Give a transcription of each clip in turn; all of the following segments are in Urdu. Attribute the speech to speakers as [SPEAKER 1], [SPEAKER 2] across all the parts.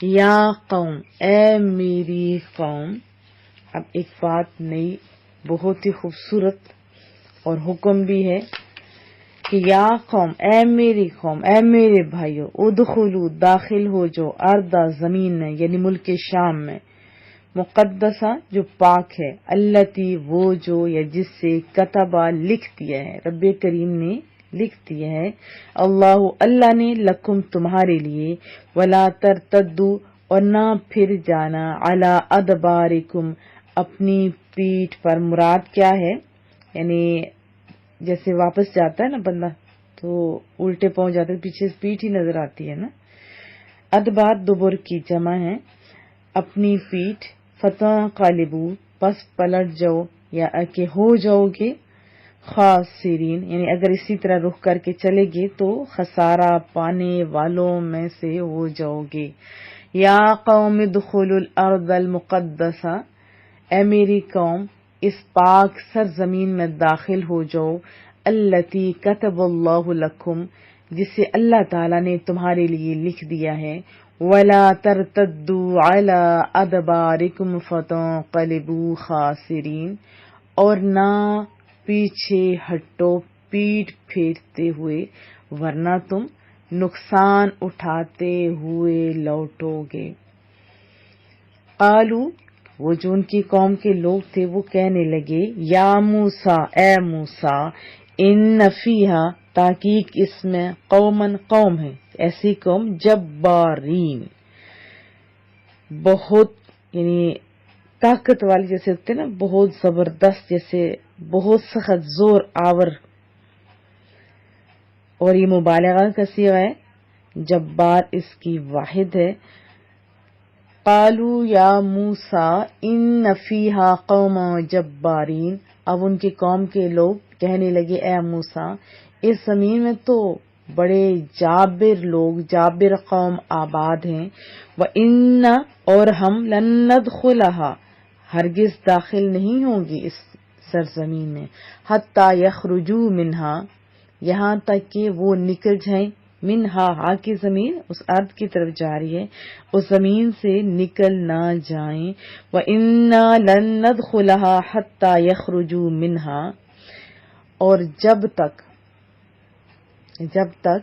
[SPEAKER 1] یا قوم، اے میری قوم. اب ایک بات نئی بہت ہی خوبصورت اور حکم بھی ہے کہ یا قوم، اے میری قوم، اے میرے بھائیو، ادخلوا، داخل ہو جو، اردا، زمین میں، یعنی ملک شام میں، مقدسہ جو پاک ہے، التی وہ جو، یا جس سے، کتبہ لکھ دیا ہے، رب کریم نے لکھ دیا ہے، اللہ نے، لکم تمہارے لیے، ولا ترتدوا، اور نہ پھر جانا، علی ادبارکم، اپنی پیٹھ پر. مراد کیا ہے؟ یعنی جیسے واپس جاتا ہے نا بندہ تو الٹے پہنچ جاتا ہے، پیچھے پیٹھ ہی نظر آتی ہے نا. ادبار دبر کی جمع ہے، اپنی پیٹھ. فتح قالبو، پس پلٹ جاؤ، یا کہ ہو جاؤ گے، خاسرین، یعنی اگر اسی طرح رخ کر کے چلے گے تو خسارہ پانے والوں میں سے ہو جاؤ گے. یا قوم ادخلوا الارض المقدسہ، اے میری قوم، اس پاک سرزمین میں داخل ہو جاؤ، التی کتب اللہ لکم، جسے اللہ تعالیٰ نے تمہارے لیے لکھ دیا ہے. ولا ترتدوا علی ادبارکم فتنقلبوا خاسرین، اور نہ پیچھے ہٹو پیٹھ پھیرتے ہوئے، ورنہ تم نقصان اٹھاتے ہوئے لوٹو گے. قالو، وہ جو ان کی قوم کے لوگ تھے وہ کہنے لگے، یا موسیٰ، اے موسیٰ، ان فیہا، تحقیق اس میں، قومن، قوم ہے، ایسی قوم، جبارین، بہت، یعنی طاقت والی، جیسے ہوتے نا بہت زبردست، جیسے بہت سخت، زور آور. اور یہ مبالغہ کا صیغہ ہے، جبار اس کی واحد ہے. قالو یا موسیٰ ان فیہا قوم جبارین، اب ان کی قوم کے لوگ کہنے لگے، اے موسیٰ، اس زمین میں تو بڑے جابر لوگ، جابر قوم آباد ہیں. وَإِنَّا، اور ہم، لَن نَدْخُلَہا، ہرگز داخل نہیں ہوں گے اس سرزمین میں، حتیٰ یخرجوا منہا، یہاں تک کہ وہ نکل جائیں، منہا، ہا کی زمین اس ارض کی طرف جا رہی ہے، اس زمین سے نکل نہ جائیں. وَإِنَّا لَن نَدْخُلَهَا حَتَّى يَخْرُجُوا مِنْهَا، اور جب تک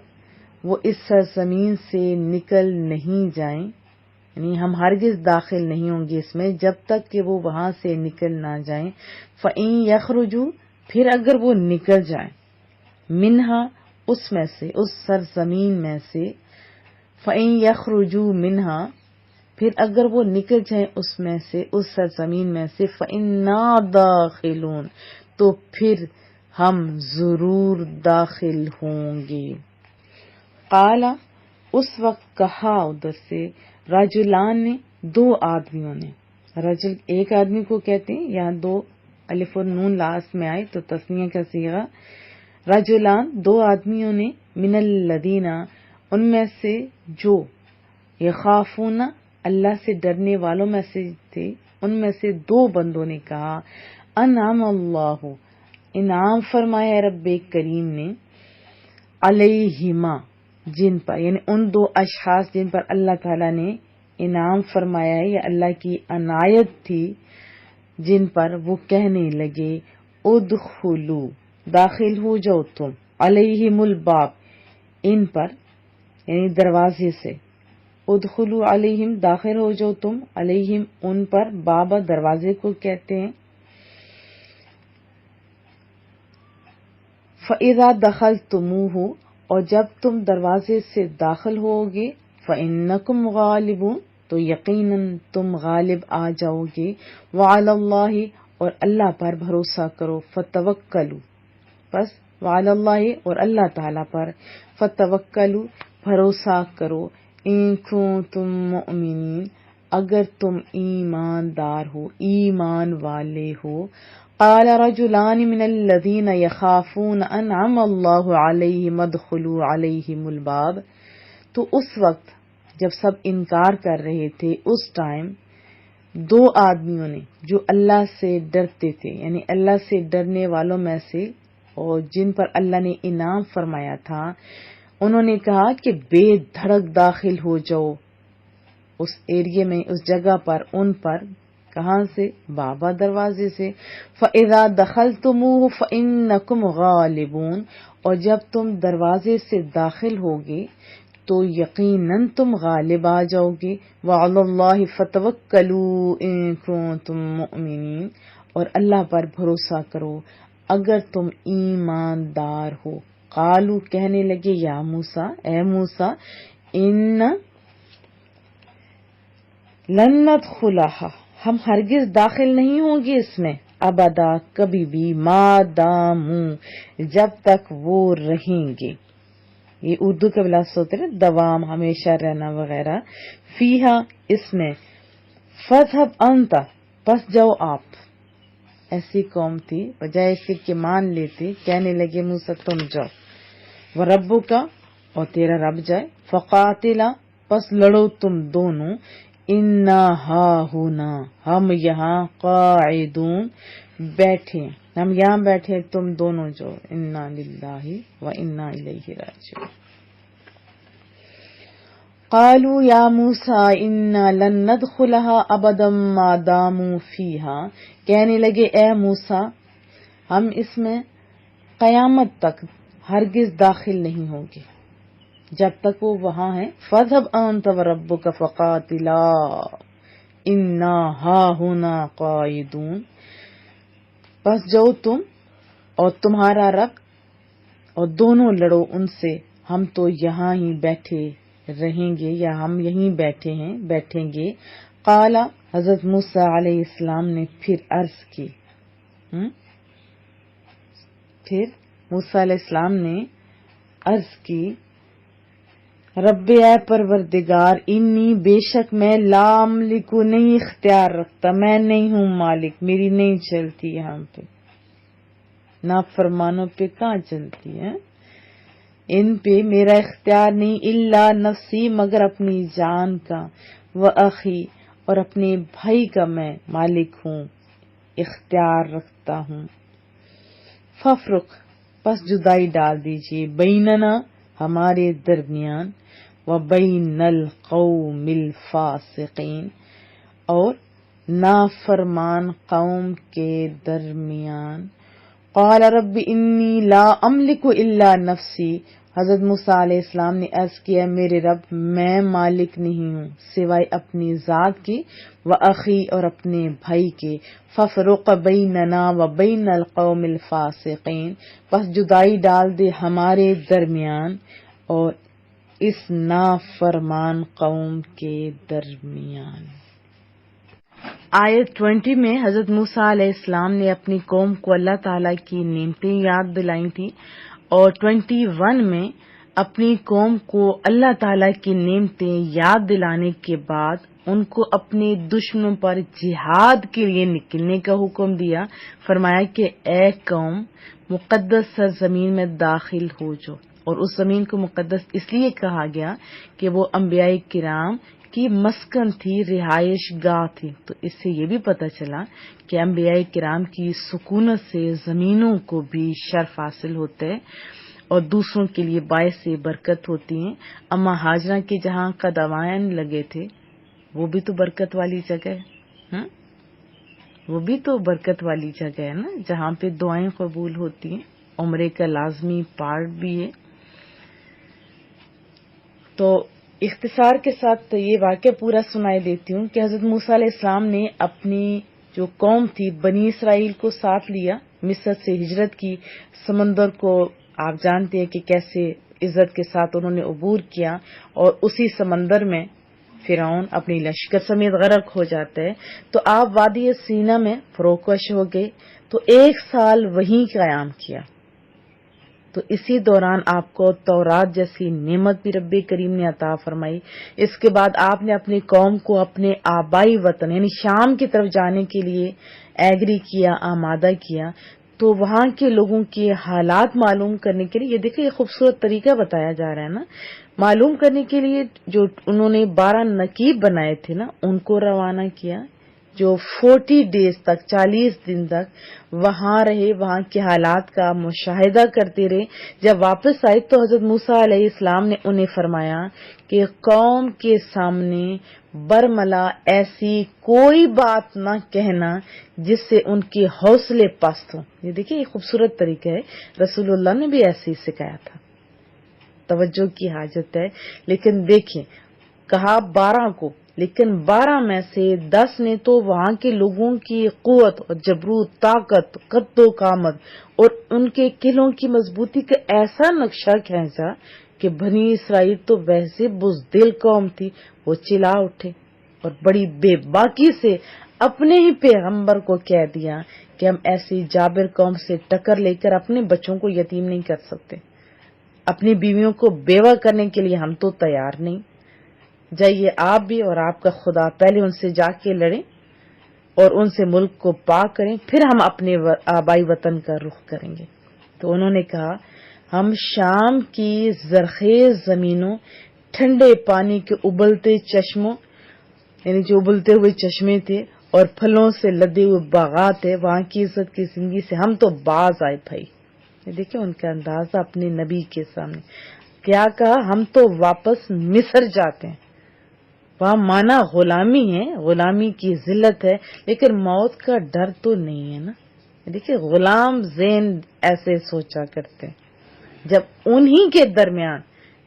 [SPEAKER 1] وہ اس سرزمین سے نکل نہیں جائیں، یعنی ہم ہرگز داخل نہیں ہوں گے اس میں جب تک کہ وہ وہاں سے نکل نہ جائیں. فَإِن يَخْرُجُوا، پھر اگر وہ نکل جائیں، منہا، اس میں سے، اس سرزمین میں سے. فَإِن يَخْرُجُوا مِنْهَا، پھر اگر وہ نکل جائیں اس میں سے، اس سرزمین میں سے. فَإِنَّا دَاخِلُونَ، تو پھر ہم ضرور داخل ہوں گے. قال، اس وقت کہا ادھر سے، رجلان نے، دو آدمیوں نے. رجل ایک آدمی کو کہتے ہیں، یہاں دو الف اور نون لاسٹ میں آئے تو تثنیہ کا صیغہ. رجلان، دو آدمیوں نے، من الذین، ان میں سے جو، یخافون، اللہ سے ڈرنے والوں میں سے تھے، ان میں سے دو بندوں نے کہا، انعم اللہ، انعام فرمایا رب کریم نے، علیہما، جن پر، یعنی ان دو اشخاص جن پر اللہ تعالیٰ نے انعام فرمایا ہے، یا اللہ کی عنایت تھی جن پر، وہ کہنے لگے، ادخلوا، داخل ہو جاؤ تم، علیہم الباب، ان پر، یعنی دروازے سے. ادخلوا علیہم، داخل ہو جاؤ تم، علیہم، ان پر، بابا دروازے کو کہتے ہیں. فَإِذَا دَخَلْتُمُوهُ، اور جب تم دروازے سے داخل ہوگے، فَإِنَّكُمْ غَالِبُونَ، تو یقیناً تم غالب آ جاؤ گے. وَعَلَى اللَّهِ، اور اللہ پر بھروسہ کرو. فَتَوَكَّلُوا، بس وعلی اللہ، اور اللہ تعالیٰ پر. فتوکلوا، بھروسہ کرو. ان کنتم مؤمنین، اگر تم ایماندار ہو، ایمان والے ہو. قال رجلان من الذین یخافون انعم اللہ علیہم ادخلوا علیہم الباب، تو اس وقت جب سب انکار کر رہے تھے، اس ٹائم دو آدمیوں نے جو اللہ سے ڈرتے تھے، یعنی اللہ سے ڈرنے والوں میں سے، اور جن پر اللہ نے انعام فرمایا تھا، انہوں نے کہا کہ بے دھڑک داخل ہو جاؤ اس ایریے میں، اس جگہ پر، ان پر، کہاں سے؟ بابا دروازے سے. فَإِذَا دَخَلْتُمُوهُ فَإِنَّكُمْ غَالِبُونَ، اور جب تم دروازے سے داخل ہوگے تو یقیناً تم غالب آ جاؤ گے. وَعَلَى اللَّهِ فَتَوَكَّلُوا إِن كُنتُم مُّؤْمِنِينَ، اور اللہ پر بھروسہ کرو اگر تم ایماندار ہو. قالوا، کہنے لگے، یا موسیٰ، اے موسیٰ، ان لن ندخلها، ہم ہرگز داخل نہیں ہوں گے اس میں، ابدا، کبھی بھی، ما داموا، جب تک وہ رہیں گے. یہ اردو کے لفظ ہوتے ہیں، دوام، ہمیشہ رہنا وغیرہ. فیہا، اس میں. فَاذْهَبْ أَنْتَ، پس جاؤ آپ. ایسی قوم تھی، بجائے اس کے مان لیتے، کہنے لگے موسیٰ تم جاؤ. وَرَبُّكَ، اور تیرا رب جائے. فَقَاتِلَا، پس لڑو تم دونوں. اِنَّا ہَاہُنَا، ہم یہاں. قَاعِدُونَ، بیٹھے، ہم یہاں بیٹھے، تم دونوں جو. اِنَّا لِلَّهِ وَإِنَّا إِلَيْهِ راجعون. قالوا یا موسیٰ انا لن ندخلها ابدا ما داموا فیہا، کہنے لگے اے موسیٰ ہم اس میں قیامت تک ہرگز داخل نہیں ہوں گے جب تک وہ وہاں ہیں. فَاذْهَبْ أَنْتَ وَرَبُّكَ فَقَاتِلَا إِنَّا هَاهُنَا قَاعِدُونَ، بس جاؤ تم اور تمہارا رب اور دونوں لڑو ان سے، ہم تو یہاں ہی بیٹھے رہیں گے، یا ہم یہیں بیٹھے ہیں، بیٹھیں گے. قال، حضرت موسیٰ علیہ السلام نے پھر عرض کی، پھر موسیٰ علیہ السلام نے عرض کی، رب، اے پروردگار، انی، بے شک میں، لا املک، نہیں اختیار رکھتا، میں نہیں ہوں مالک، میری نہیں چلتی یہاں پہ، نافرمانوں پہ کہاں چلتی ہے، ان پہ میرا اختیار نہیں. الا نفسی، مگر اپنی جان کا. واخی، اور اپنے بھائی کا میں مالک ہوں، اختیار رکھتا ہوں. ففرق، پس جدائی ڈال دیجیے. بیننا، ہمارے درمیان. وبین القوم الفاسقین، اور نافرمان قوم کے درمیان. قال رب انی لا املک الا نفسی، حضرت موسیٰ علیہ السلام نے عرض کیا، میرے رب، میں مالک نہیں ہوں سوائے اپنی ذات کی، واخی، اور اپنے بھائی کے. ففرق بیننا وبین القوم الفاسقین، پس جدائی ڈال دے ہمارے درمیان اور اس نافرمان قوم کے درمیان. آیت 20 میں حضرت موسیٰ علیہ السلام نے اپنی قوم کو اللہ تعالیٰ کی نعمتیں یاد دلائی تھی، اور 21 میں اپنی قوم کو اللہ تعالیٰ کی نعمتیں یاد دلانے کے بعد ان کو اپنے دشمنوں پر جہاد کے لیے نکلنے کا حکم دیا. فرمایا کہ اے قوم، مقدس سرزمین میں داخل ہو جاؤ. اور اس زمین کو مقدس اس لیے کہا گیا کہ وہ انبیاء کرام کی مسکن تھی، رہائش گاہ تھی. تو اس سے یہ بھی پتہ چلا کہ انبیاء کرام کی سکونت سے زمینوں کو بھی شرف حاصل ہوتا ہے اور دوسروں کے لیے باعث برکت ہوتی ہیں. اما ہاجرہ کے جہاں قدمین لگے تھے وہ بھی تو برکت والی جگہ ہے، وہ بھی تو برکت والی جگہ ہے نا، جہاں پہ دعائیں قبول ہوتی ہیں، عمرے کا لازمی پارٹ بھی ہے. تو اختصار کے ساتھ یہ واقعہ پورا سنائی دیتی ہوں کہ حضرت موسیٰ علیہ السلام نے اپنی جو قوم تھی بنی اسرائیل کو ساتھ لیا، مصر سے ہجرت کی. سمندر کو آپ جانتے ہیں کہ کیسے عزت کے ساتھ انہوں نے عبور کیا، اور اسی سمندر میں فرعون اپنی لشکر سمیت غرق ہو جاتا ہے. تو آپ وادی سینا میں فروکش ہو گئے، تو 1 سال وہیں قیام کیا. تو اسی دوران آپ کو تورات جیسی نعمت بھی رب کریم نے عطا فرمائی. اس کے بعد آپ نے اپنی قوم کو اپنے آبائی وطن یعنی شام کی طرف جانے کے لیے ایگری کیا، آمادہ کیا. تو وہاں کے لوگوں کے حالات معلوم کرنے کے لیے یہ دیکھیں، یہ خوبصورت طریقہ بتایا جا رہا ہے نا، معلوم کرنے کے لیے جو انہوں نے 12 نقیب بنائے تھے نا، ان کو روانہ کیا جو 40 ڈیز تک 40 دن تک وہاں رہے, وہاں کے حالات کا مشاہدہ کرتے رہے. جب واپس آئے تو حضرت موسیٰ علیہ السلام نے انہیں فرمایا کہ قوم کے سامنے برملا ایسی کوئی بات نہ کہنا جس سے ان کے حوصلے پست ہوں. یہ دیکھیں یہ خوبصورت طریقہ ہے, رسول اللہ نے بھی ایسے ہی سکھایا تھا. توجہ کی حاجت ہے. لیکن دیکھیں کہا 12 کو, لیکن 12 میں سے 10 نے تو وہاں کے لوگوں کی قوت اور جبروت, طاقت, قد و قامت اور ان کے قلعوں کی مضبوطی کا ایسا نقشہ کھینچا کہ بنی اسرائیل تو ویسے بزدل قوم تھی, وہ چلا اٹھے اور بڑی بے باکی سے اپنے ہی پیغمبر کو کہہ دیا کہ ہم ایسی جابر قوم سے ٹکر لے کر اپنے بچوں کو یتیم نہیں کر سکتے, اپنی بیویوں کو بیوہ کرنے کے لیے ہم تو تیار نہیں. جائیے آپ بھی اور آپ کا خدا, پہلے ان سے جا کے لڑیں اور ان سے ملک کو پاک کریں, پھر ہم اپنے آبائی وطن کا رخ کریں گے. تو انہوں نے کہا ہم شام کی زرخیز زمینوں, ٹھنڈے پانی کے ابلتے چشموں, یعنی جو ابلتے ہوئے چشمے تھے, اور پھلوں سے لدے ہوئے باغات تھے, وہاں کی عزت کی زندگی سے ہم تو باز آئے. بھائی دیکھیں ان کا اندازہ اپنے نبی کے سامنے کیا کہا, ہم تو واپس مصر جاتے ہیں. وہاں مانا غلامی ہے, غلامی کی ذلت ہے, لیکن موت کا ڈر تو نہیں ہے نا. دیکھیں غلام ذہن ایسے سوچا کرتے ہیں. جب انہی کے درمیان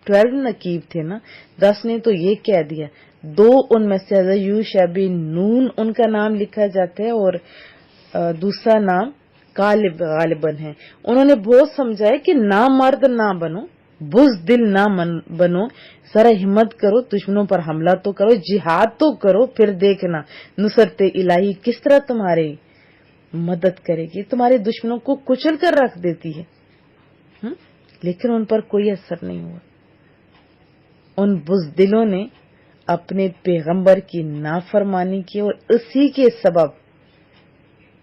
[SPEAKER 1] 12 نقیب تھے نا, 10 نے تو یہ کہہ دیا, 2 ان میں سے یوشع بن نون ان کا نام لکھا جاتا ہے اور دوسرا نام غالباً ہے. انہوں نے بہت سمجھایا کہ نہ مرد نہ بنو, بزدل نہ بنو, ذرا ہمت کرو, دشمنوں پر حملہ تو کرو, جہاد تو کرو, پھر دیکھنا نصرت الہی کس طرح تمہاری مدد کرے گی, تمہارے دشمنوں کو کچل کر رکھ دیتی ہے. لیکن ان پر کوئی اثر نہیں ہوا. ان بزدلوں نے اپنے پیغمبر کی نافرمانی کی اور اسی کے سبب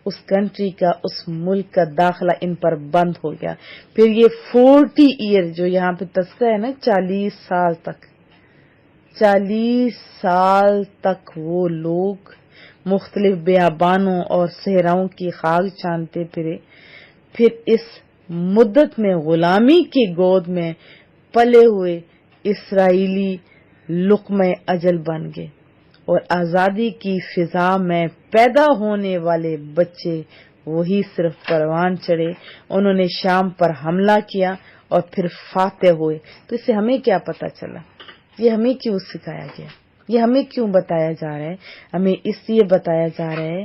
[SPEAKER 1] اس کنٹری کا, اس ملک کا داخلہ ان پر بند ہو گیا. پھر یہ 40 ایئر جو یہاں پہ تذکرہ ہے نا, 40 سال تک, 40 سال تک وہ لوگ مختلف بیابانوں اور صحراؤں کی خاک چانتے پھرے. پھر اس مدت میں غلامی کی گود میں پلے ہوئے اسرائیلی لقمہ اجل بن گئے, اور آزادی کی فضا میں پیدا ہونے والے بچے وہی صرف پروان چڑھے. انہوں نے شام پر حملہ کیا اور پھر فاتح ہوئے. تو اس سے ہمیں کیا پتا چلا, یہ ہمیں کیوں سکھایا گیا, یہ ہمیں کیوں بتایا جا رہا ہے؟ ہمیں اس لیے بتایا جا رہا ہے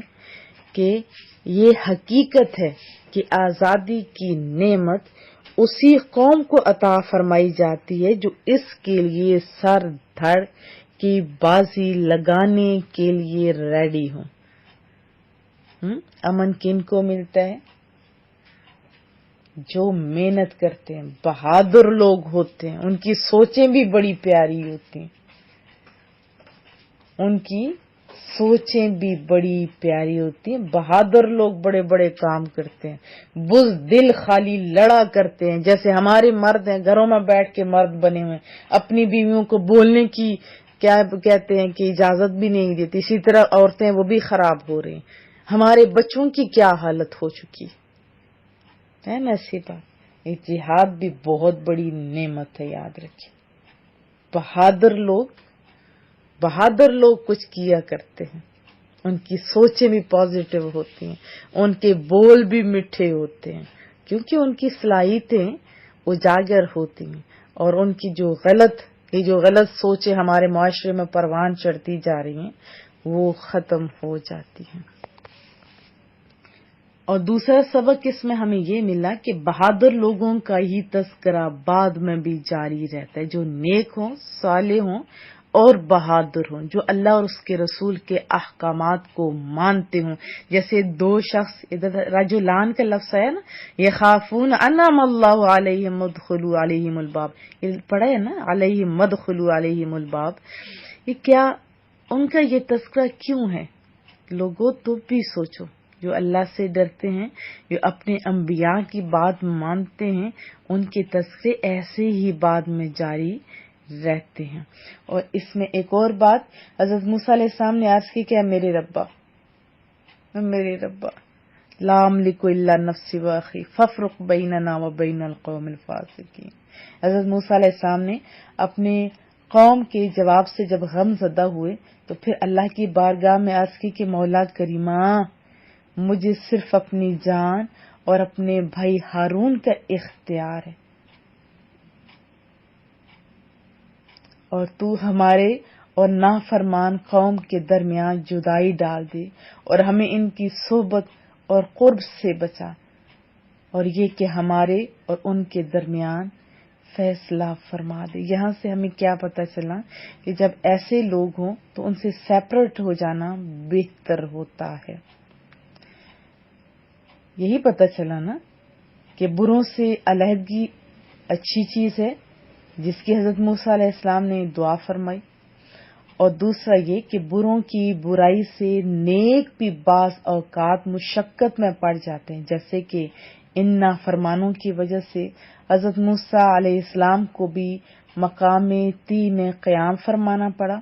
[SPEAKER 1] کہ یہ حقیقت ہے کہ آزادی کی نعمت اسی قوم کو عطا فرمائی جاتی ہے جو اس کے لیے سر دھڑ کی بازی لگانے کے لیے ریڈی ہوں. امن کن کو ملتا ہے؟ جو محنت کرتے ہیں, بہادر لوگ ہوتے ہیں, ان کی سوچیں بھی بڑی پیاری ہوتی ہیں, ان کی سوچیں بھی بڑی پیاری ہوتی ہیں. بہادر لوگ بڑے بڑے کام کرتے ہیں, بزدل خالی لڑا کرتے ہیں. جیسے ہمارے مرد ہیں, گھروں میں بیٹھ کے مرد بنے ہوئے, اپنی بیویوں کو بولنے کی کیا کہتے ہیں کہ اجازت بھی نہیں دیتی. اسی طرح عورتیں وہ بھی خراب ہو رہی ہیں. ہمارے بچوں کی کیا حالت ہو چکی ہے نا. ایسی بات, یہ جہاد بھی بہت بڑی نعمت ہے, یاد رکھیں. بہادر لوگ کچھ کیا کرتے ہیں, ان کی سوچیں بھی پازیٹو ہوتی ہیں, ان کے بول بھی میٹھے ہوتے ہیں, کیونکہ ان کی صلاحیتیں اجاگر ہوتی ہیں, اور ان کی جو غلط سوچیں ہمارے معاشرے میں پروان چڑھتی جا رہی ہیں وہ ختم ہو جاتی ہیں. اور دوسرا سبق اس میں ہمیں یہ ملا کہ بہادر لوگوں کا ہی تذکرہ بعد میں بھی جاری رہتا ہے, جو نیک ہوں, صالح ہوں اور بہادر ہوں, جو اللہ اور اس کے رسول کے احکامات کو مانتے ہوں. جیسے 2 شخص, ادھر رجلان کا لفظ ہے نا, یخافون انعم اللہ علیہم ادخلوا علیہم الباب, یہ پڑھا ہے نا, علیہم ادخلوا علیہم الباب. یہ کیا ان کا یہ تذکرہ کیوں ہے؟ لوگوں تو بھی سوچو, جو اللہ سے ڈرتے ہیں, جو اپنے انبیاء کی بات مانتے ہیں, ان کے تذکرے ایسے ہی بعد میں جاری رہتے ہیں. اور اس میں ایک اور بات حضرت موسیٰ علیہ السلام نے عرض کی کہ میرے ربا, میرے ربا لا املک الا نفسی و اخی فافرق بیننا و بین القوم الفاسقین. حضرت موسیٰ علیہ السلام نے اپنے قوم کے جواب سے جب غم زدہ ہوئے تو پھر اللہ کی بارگاہ میں عرض کی کہ مولا کریمہ، مجھے صرف اپنی جان اور اپنے بھائی ہارون کا اختیار ہے، اور تو ہمارے اور نافرمان قوم کے درمیان جدائی ڈال دے اور ہمیں ان کی صحبت اور قرب سے بچا، اور یہ کہ ہمارے اور ان کے درمیان فیصلہ فرما دے. یہاں سے ہمیں کیا پتہ چلا کہ جب ایسے لوگ ہوں تو ان سے سیپریٹ ہو جانا بہتر ہوتا ہے. یہی پتہ چلا نا کہ بروں سے علیحدگی اچھی چیز ہے، جس کی حضرت موسیٰ علیہ السلام نے دعا فرمائی، اور دوسرا یہ کہ بروں کی برائی سے نیک بھی بعض اوقات مشقت میں پڑ جاتے ہیں، جیسے کہ ان نافرمانوں کی وجہ سے حضرت موسیٰ علیہ السلام کو بھی مقام تی میں قیام فرمانا پڑا،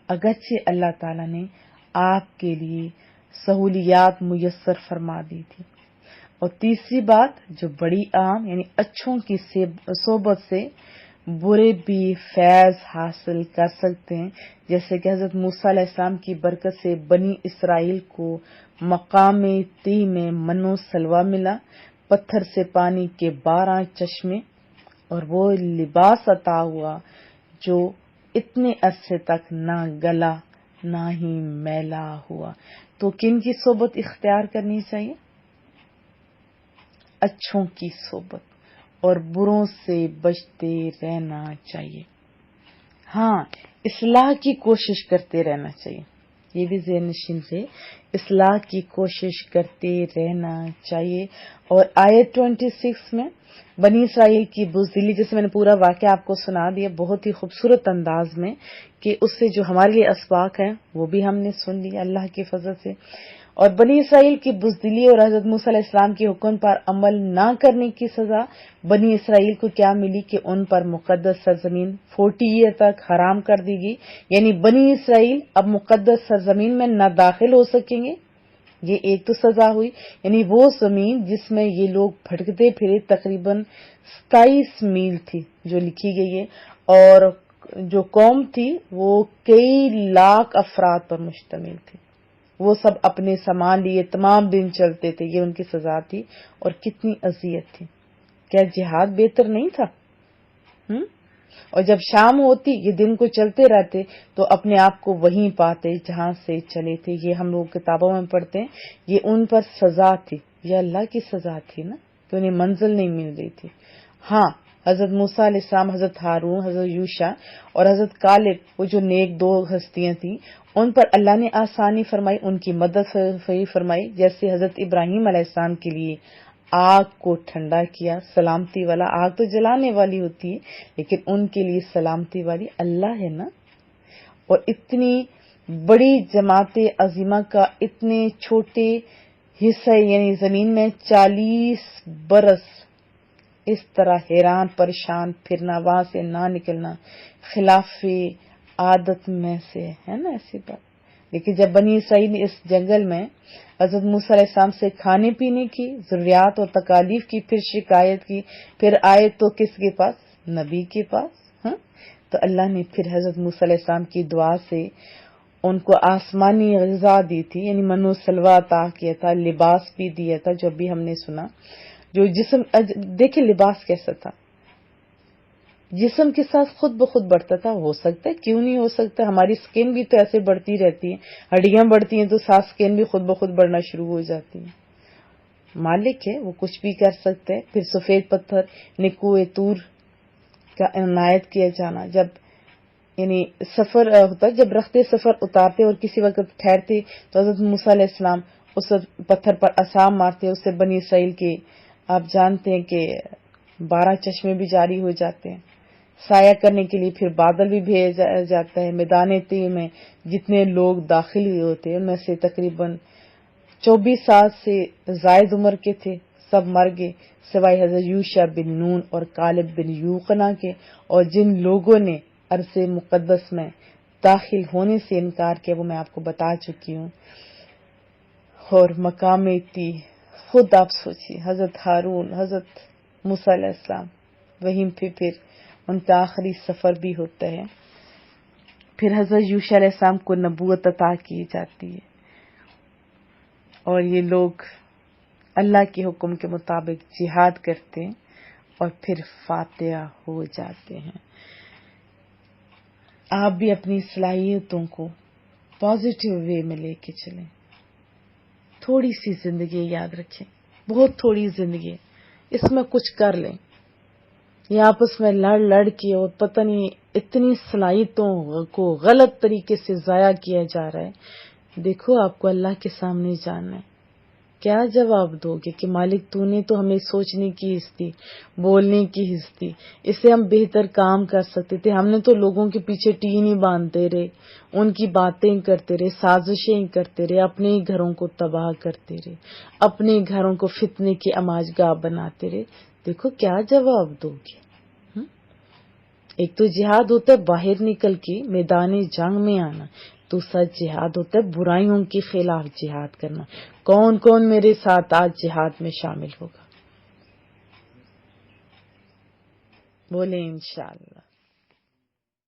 [SPEAKER 1] اگرچہ اللہ تعالیٰ نے آپ کے لیے سہولیات میسر فرما دی تھی. اور تیسری بات جو بڑی عام، یعنی اچھوں کی صحبت سے برے بھی فیض حاصل کر سکتے ہیں، جیسے کہ حضرت موسیٰ علیہ السلام کی برکت سے بنی اسرائیل کو مقام تی میں من و سلوہ ملا، پتھر سے پانی کے 12 چشمے، اور وہ لباس عطا ہوا جو اتنے عرصے تک نہ گلا نہ ہی میلا ہوا. تو کن کی صحبت اختیار کرنی چاہیے؟ اچھوں کی صحبت، اور بروں سے بچتے رہنا چاہیے. ہاں، اصلاح کی کوشش کرتے رہنا چاہیے، یہ بھی ذہن نشین سے، اصلاح کی کوشش کرتے رہنا چاہیے. اور آیت 26 میں بنی اسرائیل کی بزدلی، جیسے میں نے پورا واقعہ آپ کو سنا دیا بہت ہی خوبصورت انداز میں، کہ اس سے جو ہمارے لیے اسباق ہیں وہ بھی ہم نے سن لیا اللہ کے فضل سے. اور بنی اسرائیل کی بزدلی اور حضرت موسیٰ علیہ السلام کے حکم پر عمل نہ کرنے کی سزا بنی اسرائیل کو کیا ملی کہ ان پر مقدس سرزمین 40 ایئر تک حرام کر دی گئی، یعنی بنی اسرائیل اب مقدس سرزمین میں نہ داخل ہو سکیں گے. یہ ایک تو سزا ہوئی، یعنی وہ زمین جس میں یہ لوگ بھٹکتے پھرے تقریباً 27 میل تھی جو لکھی گئی ہے، اور جو قوم تھی وہ کئی لاکھ افراد پر مشتمل تھی. وہ سب اپنے سامان لیے تمام دن چلتے تھے، یہ ان کی سزا تھی. اور کتنی اذیت تھی. کیا جہاد بہتر نہیں تھا؟ اور جب شام ہوتی یہ دن کو چلتے رہتے تو اپنے آپ کو وہیں پاتے جہاں سے چلے تھے. یہ ہم لوگ کتابوں میں پڑھتے ہیں، یہ ان پر سزا تھی، یہ اللہ کی سزا تھی نا کہ انہیں منزل نہیں مل رہی تھی. ہاں، حضرت موسیٰ علیہ السلام، حضرت ہارون، حضرت یوشع اور حضرت کالب، وہ جو نیک 2 ہستیاں تھیں، ان پر اللہ نے آسانی فرمائی، ان کی مدد فرمائی. جیسے حضرت ابراہیم علیہ السلام کے لیے آگ کو ٹھنڈا کیا، سلامتی والا. آگ تو جلانے والی ہوتی ہے لیکن ان کے لیے سلامتی والی اللہ ہے نا. اور اتنی بڑی جماعت عظیمہ کا اتنے چھوٹے حصہ، یعنی زمین میں 40 برس اس طرح حیران پریشان پھرنا، وہاں سے نہ نکلنا، خلاف عادت میں سے ہے نا ایسی بات. لیکن جب بنی اسرائیل نے اس جنگل میں حضرت موسیٰ علیہ السلام سے کھانے پینے کی ضروریات اور تکالیف کی، پھر شکایت کی، پھر آئے تو کس کے پاس؟ نبی کے پاس. تو اللہ نے پھر حضرت موسیٰ علیہ السلام کی دعا سے ان کو آسمانی غذا دی تھی، یعنی من و سلوہ عطا کیا تھا، لباس بھی دیا تھا جو بھی ہم نے سنا. جو جسم، دیکھیں لباس کیسا تھا، جسم کے ساتھ خود بخود بڑھتا تھا. ہو سکتا ہے، کیوں نہیں ہو سکتا، ہماری سکن بھی تو ایسے بڑھتی رہتی ہے، ہڈیاں بڑھتی ہیں تو ساتھ سکن بھی خود بخود بڑھنا شروع ہو جاتی ہے. مالک ہے، وہ کچھ بھی کر سکتے ہیں. پھر سفید پتھر کوہ طور کا عنایت کیا جانا، جب یعنی سفر ہوتا، جب رختے سفر اتارتے اور کسی وقت ٹھہرتے تو حضرت موسیٰ علیہ السلام اس پتھر پر عصا مارتے، اس سے بنی اسرائیل کے آپ جانتے ہیں کہ 12 چشمے بھی جاری ہو جاتے ہیں. سایہ کرنے کے لیے پھر بادل بھی بھیجا جاتا ہے. میدان تی میں جتنے لوگ داخل ہوئے ہوتے ہیں ان میں سے تقریباً 24 سال سے زائد عمر کے تھے، سب مر گئے سوائے حضرت یوشع بن نون اور کالب بن یوقنا کے. اور جن لوگوں نے ارض مقدس میں داخل ہونے سے انکار کیا وہ میں آپ کو بتا چکی ہوں. اور مقام تی خود آپ سوچیے، حضرت ہارون، حضرت موسیٰ علیہ السلام، وہیں پھر ان کا آخری سفر بھی ہوتا ہے. پھر حضرت یوشع علیہ السلام کو نبوت عطا کی جاتی ہے اور یہ لوگ اللہ کے حکم کے مطابق جہاد کرتے ہیں اور پھر فاتح ہو جاتے ہیں. آپ بھی اپنی صلاحیتوں کو پازیٹیو وے میں لے کے چلیں. تھوڑی سی زندگی یاد رکھیں، بہت تھوڑی زندگی، اس میں کچھ کر لیں. یہ آپس میں لڑ کے اور پتہ نہیں اتنی صلاحیتوں کو غلط طریقے سے ضائع کیا جا رہا ہے. دیکھو آپ کو اللہ کے سامنے جانا ہے، کیا جواب دو گے کہ مالک تو نے تو ہمیں سوچنے کی حص دی، بولنے کی حص دی، اس سے ہم بہتر کام کر سکتے تھے. ہم نے تو لوگوں کے پیچھے ٹین ہی باندھتے رہے، ان کی باتیں کرتے رہے، سازشیں کرتے رہے، اپنے ہی گھروں کو تباہ کرتے رہے، اپنے گھروں کو فتنے کی آماج گاہ بناتے رہے. دیکھو کیا جواب دو گے. ایک تو جہاد ہوتا ہے باہر نکل کے میدان جنگ میں آنا، دوسرا جہاد ہوتا ہے برائیوں کے خلاف جہاد کرنا. کون کون میرے ساتھ آج جہاد میں شامل ہوگا؟ بولے انشاءاللہ.